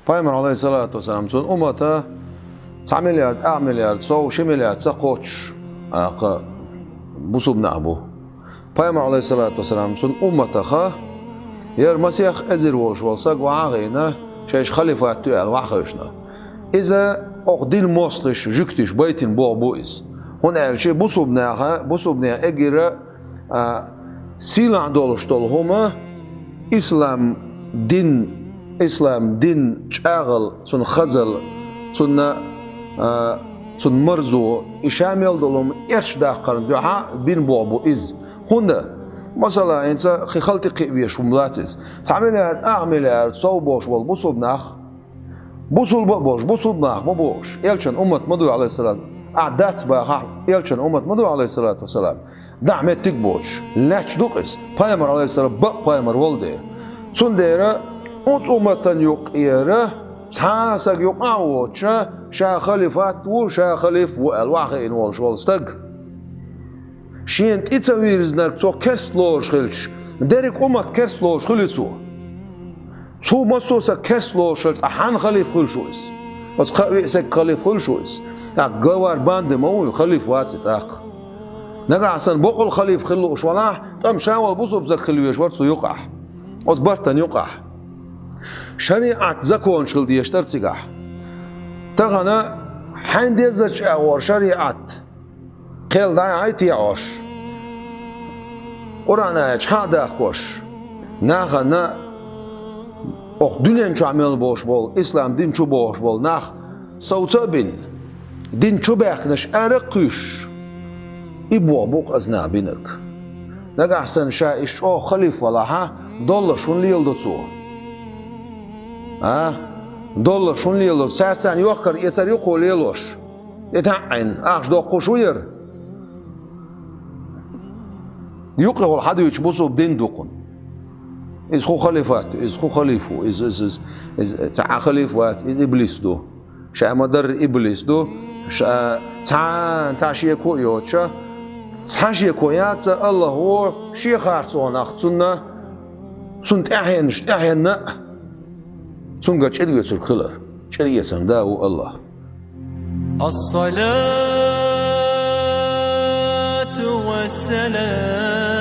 Peygamber aleyhissalatu vesselam son ummata 9 milyar, 1 milyar, 100 milyar koç bu subna bu. Peygamber aleyhissalatu vesselam son ummata yer Mesih ezir olsa وعاغينا شيش خليفة تقال وعخشنا إذا أقديل مصلش جكتش بيتين بوئس هنا الشيء بصوبنا أجرا سيلان دولشتول هما إسلام دين شاغل سن خزل سن مرزو إشامل دولهم إرش داقرن دعاء بين بوئس هنا مثلا انت خلطي قيبيه شملاتس تعمل اعمل صوبوش والبوصبناخ بوصل بوصبناخ ما بوش يلشن مدو عليه السلام اعدات با يلشن مدو عليه الصلاه والسلام دعمت تكبوش لاش دوقس بايمر عليه السلام بايمر ولدي سنديرا امتن يقيره تاسق يقاوش شا خليفات وشا خليف والواخين والشولستق شينت إتسويرزنك تو كسلوش خلش ديرك أمت كسلوش خلصو تو مسوسا كسلوش أحان خليف خلشويس بس قويسك خليف خلشويس جوار باند مو خليف واتت أخ نقع عشان بقول خليف خلوش ولا طم شاول بوصو بزك خليوش ورتسو يقع وتبرتن يقع شريعة زكون شل ديشتر تسقح تغنى حين ديزج أور شريعة قيل داي عيتي عوش قرآن آيات هذا خوش ناخ نا أخ دنيا شو عمل بوش بول إسلام دين شو بوش بول ناخ صوتا بين دين شو بيخنش أرقش إبوا بوق أزنا بينك نقع أحسن شايش أو خليف ولا ها دولار شون ليل دوتسو دولار شون ليل دوت ساعتان يوكر يسار يقول ليلوش يتعين أخش دو قشوير يقول حد يشبسوا بدين دوقن إذ خو خليفات إذ خو خليفو إذ تاع خليفات إذ إبليس دو شا مدر إبليس دو شا تاع شيء كويوت شا تاع شيء كويات الله هو شيء خارصون أختنا سنت أحيانا سنقة شرية الخلر شرية سنداو الله الصلاة والسلام